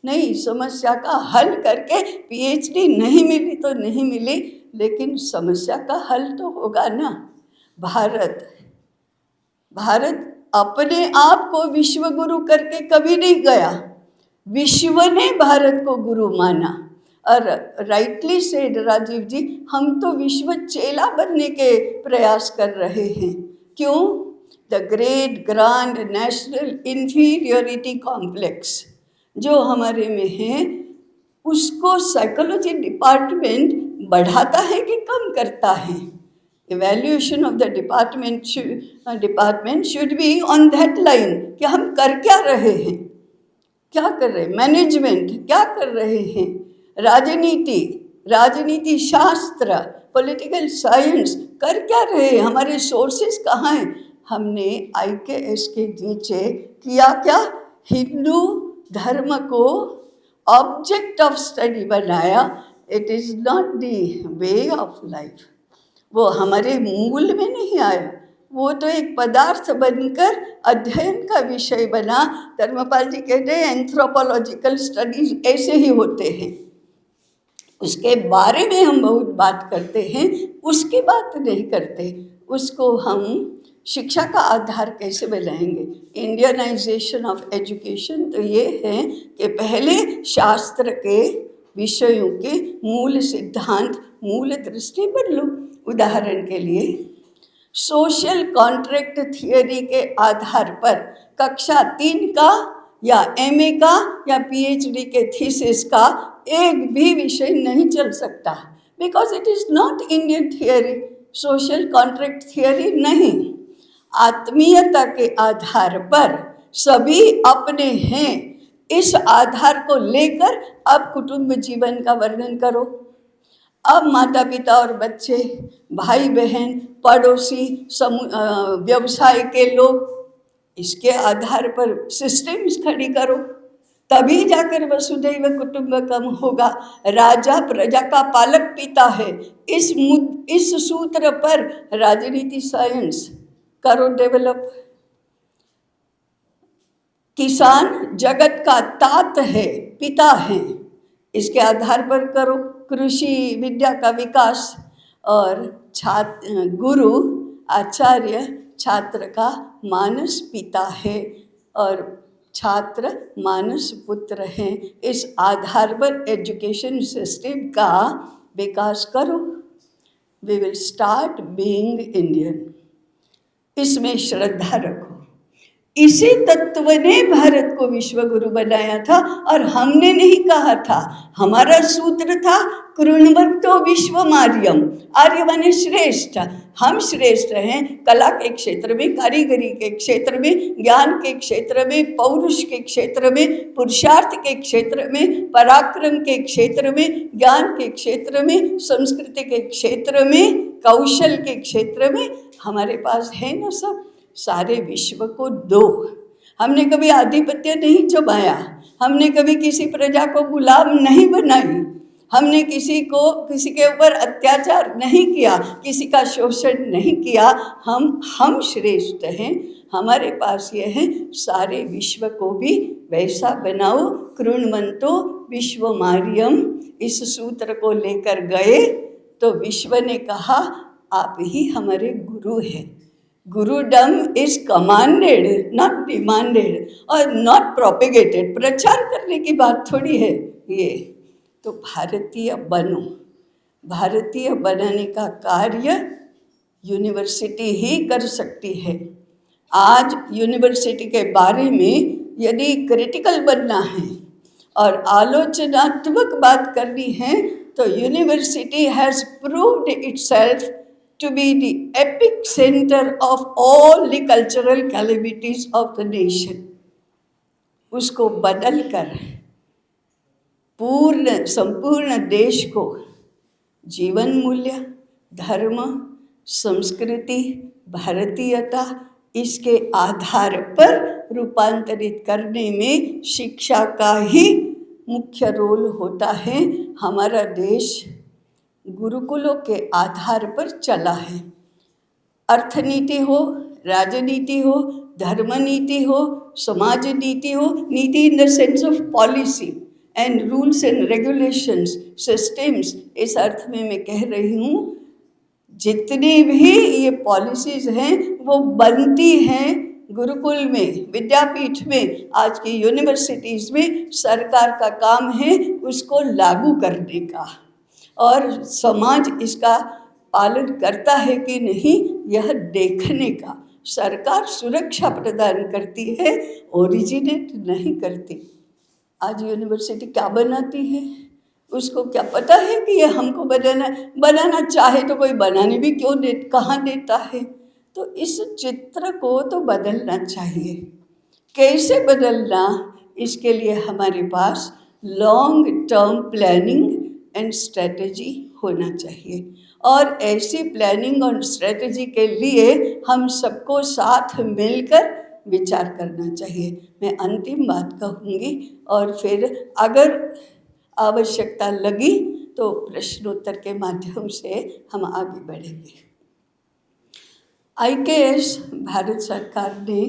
नहीं, समस्या का हल करके पीएचडी नहीं मिली तो नहीं मिली, लेकिन समस्या का हल तो होगा ना। भारत अपने आप को विश्व गुरु करके कभी नहीं गया, विश्व ने भारत को गुरु माना। और राइटली सेड राजीव जी, हम तो विश्व चेला बनने के प्रयास कर रहे हैं। क्यों? The great grand national inferiority complex जो हमारे में है, उसको साइकोलॉजी डिपार्टमेंट बढ़ाता है कि कम करता है? Evaluation of the department should be on that line कि हम कर क्या रहे हैं, क्या कर रहे हैं। मैनेजमेंट क्या कर रहे हैं, राजनीति शास्त्र, पॉलिटिकल साइंस कर क्या रहे हैं, हमारे सोर्सेस कहाँ हैं। हमने IKS के नीचे किया क्या? हिंदू धर्म को ऑब्जेक्ट ऑफ स्टडी बनाया। It is not the way of life. वो हमारे मूल में नहीं आया, वो तो एक पदार्थ बनकर अध्ययन का विषय बना। धर्मपाल जी कहते हैं एंथ्रोपोलॉजिकल स्टडीज ऐसे ही होते हैं, उसके बारे में हम बहुत बात करते हैं, उसकी बात नहीं करते। उसको हम शिक्षा का आधार कैसे बनाएंगे? इंडियनाइजेशन ऑफ एजुकेशन तो ये है कि पहले शास्त्र के विषयों के मूल सिद्धांत, मूल दृष्टि बदलो। उदाहरण के लिए सोशल कॉन्ट्रैक्ट थियोरी के आधार पर कक्षा 3 का या MA का या PhD के थीसिस का एक भी विषय नहीं चल सकता, because it is not Indian theory. Social contract theory नहीं, आत्मीयता के आधार पर सभी अपने हैं, इस आधार को लेकर अब कुटुंब जीवन का वर्णन करो। अब माता पिता और बच्चे, भाई बहन, पड़ोसी, व्यवसाय के लोग, इसके आधार पर सिस्टम्स खड़ी करो, तभी जाकर वसुधैव कुटुंबकम होगा। राजा प्रजा का पालक पिता है, इस सूत्र पर राजनीति साइंस करो डेवलप। किसान जगत का तात है, पिता है, इसके आधार पर करो कृषि विद्या का विकास। और गुरु आचार्य छात्र का मानस पिता है और छात्र मानस पुत्र हैं। इस आधार पर एजुकेशन सिस्टम का विकास करो। We will start being Indian. इसमें श्रद्धा रखो। इसी तत्व ने भारत को विश्व गुरु बनाया था, और हमने नहीं कहा था। हमारा सूत्र था कृण्वन्तो विश्वमार्यम, आर्य माने श्रेष्ठ। हम श्रेष्ठ हैं कला के क्षेत्र में, कारीगरी के क्षेत्र में, ज्ञान के क्षेत्र में, पौरुष के क्षेत्र में, पुरुषार्थ के क्षेत्र में, पराक्रम के क्षेत्र में, ज्ञान के क्षेत्र में, संस्कृति के क्षेत्र में, कौशल के क्षेत्र में। हमारे पास है ना सब। सारे विश्व को दो। हमने कभी आधिपत्य नहीं जमाया, हमने कभी किसी प्रजा को गुलाम नहीं बनाई, हमने किसी के ऊपर अत्याचार नहीं किया, किसी का शोषण नहीं किया। हम श्रेष्ठ हैं। हमारे पास ये है, सारे विश्व को भी वैसा बनाओ। कृण्वन्तो विश्वमार्यम, इस सूत्र को लेकर गए तो विश्व ने कहा आप ही हमारे गुरु हैं। गुरुडम इज कमांडेड, नॉट डिमांडेड और नॉट प्रोपेगेटेड। प्रचार करने की बात थोड़ी है ये। तो भारतीय बनो। भारतीय बनाने का कार्य यूनिवर्सिटी ही कर सकती है। आज यूनिवर्सिटी के बारे में यदि क्रिटिकल बनना है और आलोचनात्मक बात करनी है तो university has proved itself to be the epicenter of all the cultural calamities of the nation. उसको बदल कर संपूर्ण देश को जीवन मूल्य, धर्म, संस्कृति, भारतीयता, इसके आधार पर रूपांतरित करने में शिक्षा का ही मुख्य रोल होता है। हमारा देश गुरुकुलों के आधार पर चला है। अर्थनीति हो, राजनीति हो, धर्मनीति हो, समाज नीति हो, नीति in the sense of policy and rules and regulations, systems, इस अर्थ में मैं कह रही हूँ जितनी भी ये पॉलिसीज़ हैं वो बनती हैं गुरुकुल में, विद्यापीठ में, आज की यूनिवर्सिटीज़ में। सरकार का काम है उसको लागू करने का, और समाज इसका पालन करता है कि नहीं यह देखने का। सरकार सुरक्षा प्रदान करती है, ओरिजिनेट नहीं करती। आज यूनिवर्सिटी क्या बनाती है उसको क्या पता है कि ये हमको बनाना चाहे तो कोई बनाने भी क्यों कहाँ देता है। तो इस चित्र को तो बदलना चाहिए। कैसे बदलना, इसके लिए हमारे पास long term planning and strategy होना चाहिए, और ऐसी प्लानिंग और स्ट्रेटजी के लिए हम सबको साथ मिलकर विचार करना चाहिए। मैं अंतिम बात कहूँगी और फिर अगर आवश्यकता लगी तो प्रश्नोत्तर के माध्यम से हम आगे बढ़ेंगे। IKS भारत सरकार ने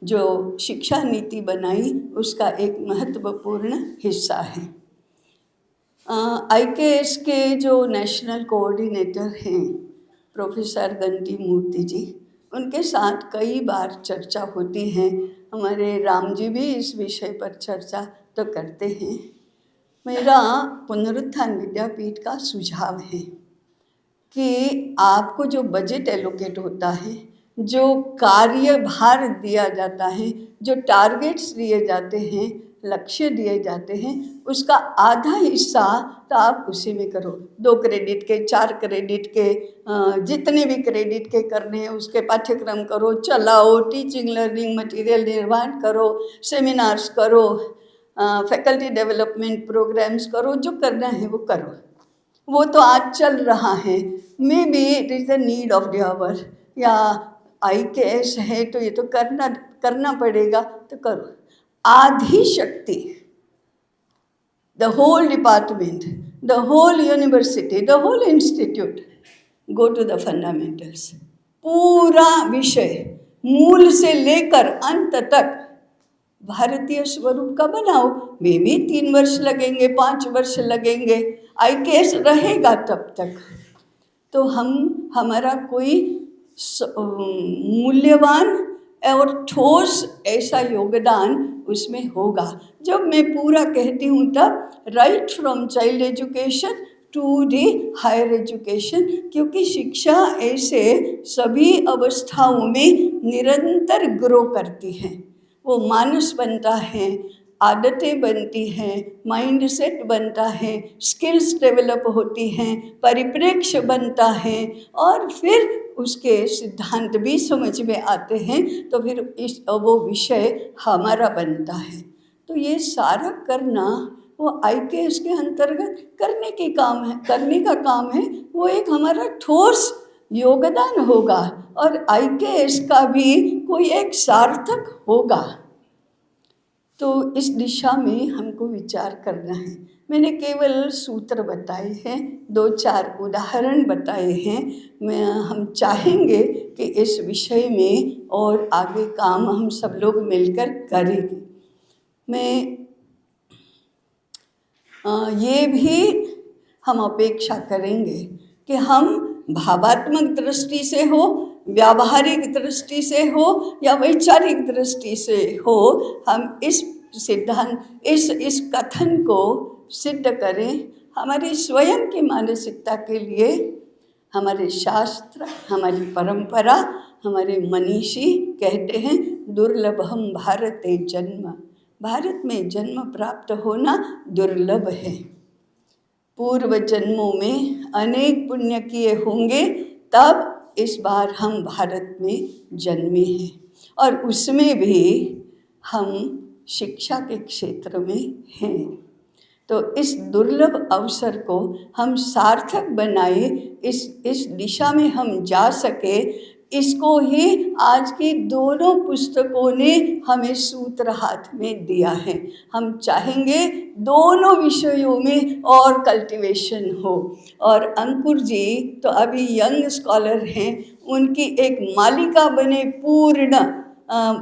जो शिक्षा नीति बनाई उसका एक महत्वपूर्ण हिस्सा है। IKS के जो नेशनल कोऑर्डिनेटर हैं प्रोफेसर गंटी मूर्ति जी, उनके साथ कई बार चर्चा होती है। हमारे राम जी भी इस विषय पर चर्चा तो करते हैं। मेरा पुनरुत्थान विद्यापीठ का सुझाव है कि आपको जो बजट एलोकेट होता है, जो कार्यभार दिया जाता है, जो टारगेट्स दिए जाते हैं, लक्ष्य दिए जाते हैं, उसका आधा हिस्सा तो आप उसी में करो। 2 क्रेडिट के, 4 क्रेडिट के, जितने भी क्रेडिट के करने हैं उसके पाठ्यक्रम करो, चलाओ, टीचिंग लर्निंग मटेरियल निर्माण करो, सेमिनार्स करो, फैकल्टी डेवलपमेंट प्रोग्राम्स करो, जो करना है वो करो। वो तो आज चल रहा है। Maybe it is the need of the hour, या IKS है तो ये तो करना पड़ेगा तो करो। आधी शक्ति, the whole department, the whole university, the whole institute go to the fundamentals. पूरा विषय मूल से लेकर अंत तक भारतीय स्वरूप का बनाओ। मे भी 3 वर्ष लगेंगे, 5 वर्ष लगेंगे, IKS रहेगा तब तक। तो हमारा कोई मूल्यवान और ठोस ऐसा योगदान उसमें होगा। जब मैं पूरा कहती हूँ तब right from child education to the higher education, क्योंकि शिक्षा ऐसे सभी अवस्थाओं में निरंतर ग्रो करती है। वो मानस बनता है, आदतें बनती हैं, माइंड सेट बनता है, स्किल्स डेवलप होती हैं, परिप्रेक्ष्य बनता है, और फिर उसके सिद्धांत भी समझ में आते हैं, तो फिर वो विषय हमारा बनता है। तो ये सारा करना वो IKS के अंतर्गत करने का काम है। वो एक हमारा ठोस योगदान होगा और IKS का भी कोई एक सार्थक होगा। तो इस दिशा में हमको विचार करना है। मैंने केवल सूत्र बताए हैं, 2-4 उदाहरण बताए हैं। हम चाहेंगे कि इस विषय में और आगे काम हम सब लोग मिलकर करेंगे। मैं ये भी हम अपेक्षा करेंगे कि हम भावात्मक दृष्टि से हो, व्यावहारिक दृष्टि से हो या वैचारिक दृष्टि से हो, हम इस सिद्धांत इस कथन को सिद्ध करें। हमारी स्वयं की मानसिकता के लिए हमारे शास्त्र, हमारी परंपरा, हमारे मनीषी कहते हैं दुर्लभम भारते जन्म, भारत में जन्म प्राप्त होना दुर्लभ है। पूर्व जन्मों में अनेक पुण्य किए होंगे, तब इस बार हम भारत में जन्मे हैं, और उसमें भी हम शिक्षा के क्षेत्र में हैं। तो इस दुर्लभ अवसर को हम सार्थक बनाए, इस दिशा में हम जा सके, इसको ही आज की दोनों पुस्तकों ने हमें सूत्र हाथ में दिया है। हम चाहेंगे दोनों विषयों में और कल्टीवेशन हो। और अंकुर जी तो अभी यंग स्कॉलर हैं, उनकी एक मालिका बने पूर्ण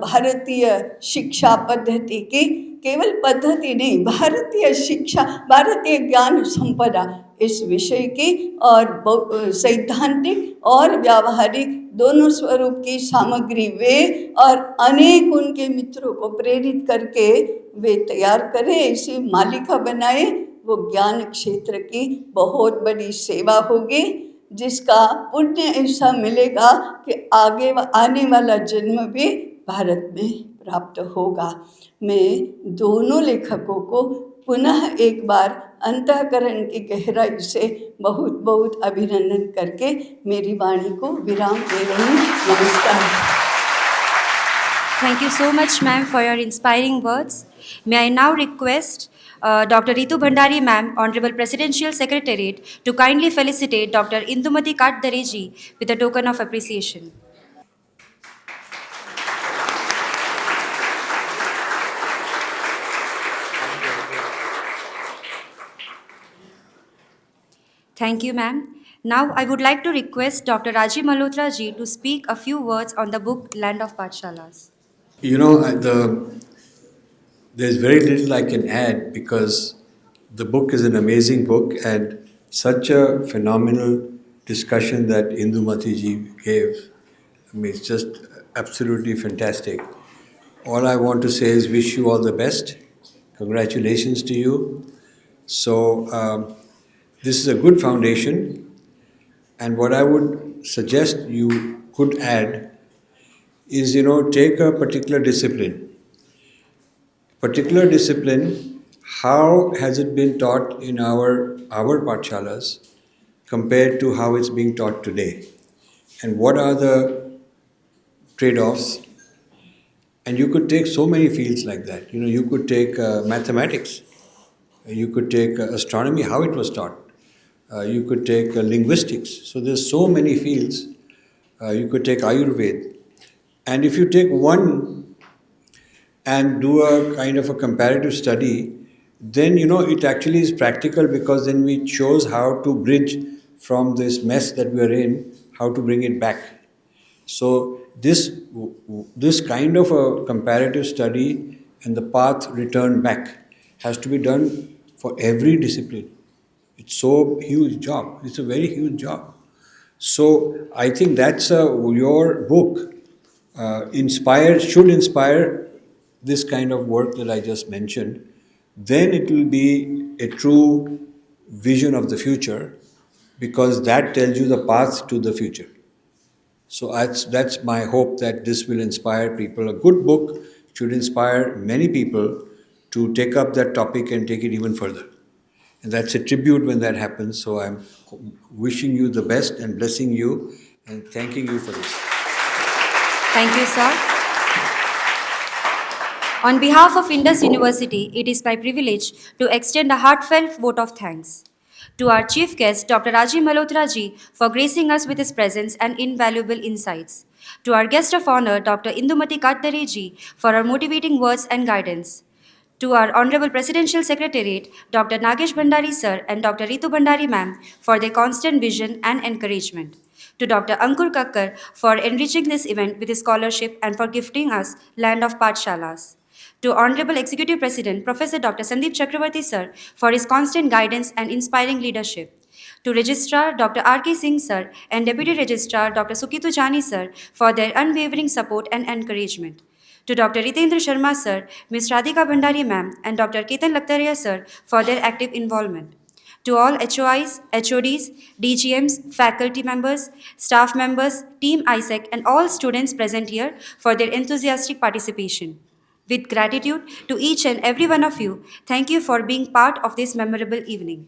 भारतीय शिक्षा पद्धति की, केवल पद्धति नहीं, भारतीय शिक्षा, भारतीय ज्ञान संपदा इस विषय की, और सैद्धांतिक और व्यावहारिक दोनों स्वरूप की सामग्री वे और अनेक उनके मित्रों को प्रेरित करके वे तैयार करें, ऐसी मालिका बनाए। वो ज्ञान क्षेत्र की बहुत बड़ी सेवा होगी, जिसका पुण्य ऐसा मिलेगा कि आगे आने वाला जन्म भी भारत में प्राप्त होगा। मैं दोनों लेखकों को पुनः एक बार अंतःकरण की गहराई से बहुत बहुत अभिनंदन करके मेरी वाणी को विराम दे रही हूँ। नमस्कार। Thank you so much, ma'am, for your inspiring words. May I now request Dr. Ritu Bhandari, ma'am, Honorable Presidential Secretariat, to kindly felicitate Dr. Indumati Katdareji with a token of appreciation. Thank you, ma'am. Now, I would like to request Dr. Rajiv Malhotra ji to speak a few words on the book Land of Pathshalas. You know, there's very little I can add because the book is an amazing book and such a phenomenal discussion that Indumati ji gave. I mean, it's just absolutely fantastic. All I want to say is wish you all the best. Congratulations to you. So, this is a good foundation, and what I would suggest you could add is, take a particular discipline. Particular discipline, how has it been taught in our pathshalas compared to how it's being taught today? And what are the trade-offs? And you could take so many fields like that. You could take mathematics. You could take astronomy, how it was taught. You could take linguistics. So there's so many fields. You could take Ayurveda. And if you take one and do a kind of a comparative study, then it actually is practical, because then it shows how to bridge from this mess that we are in, how to bring it back. So this kind of a comparative study and the path return back has to be done for every discipline. It's so huge job. It's a very huge job. So I think that's your book should inspire this kind of work that I just mentioned. Then it will be a true vision of the future, because that tells you the path to the future. So that's my hope, that this will inspire people. A good book should inspire many people to take up that topic and take it even further. And that's a tribute when that happens. So I'm wishing you the best and blessing you and thanking you for this. Thank you, sir. On behalf of Indus University, it is my privilege to extend a heartfelt vote of thanks to our chief guest, Dr. Rajiv Malhotra ji, for gracing us with his presence and invaluable insights. To our guest of honor, Dr. Indumati Katdare ji, for her motivating words and guidance. To our Honorable Presidential Secretariat, Dr. Nagesh Bhandari sir and Dr. Ritu Bhandari ma'am, for their constant vision and encouragement. To Dr. Ankur Kakkar for enriching this event with his scholarship and for gifting us Land of Pathshalas. To Honorable Executive President Professor Dr. Sandeep Chakravarti sir for his constant guidance and inspiring leadership. To Registrar Dr. R.K. Singh sir and Deputy Registrar Dr. Sukitu Jani sir for their unwavering support and encouragement. To Dr. Ritendra Sharma sir, Ms. Radhika Bhandari ma'am and Dr. Ketan Laktaria sir for their active involvement. To all HOIs, HODs, DGMs, faculty members, staff members, Team ISEC and all students present here for their enthusiastic participation. With gratitude to each and every one of you, thank you for being part of this memorable evening.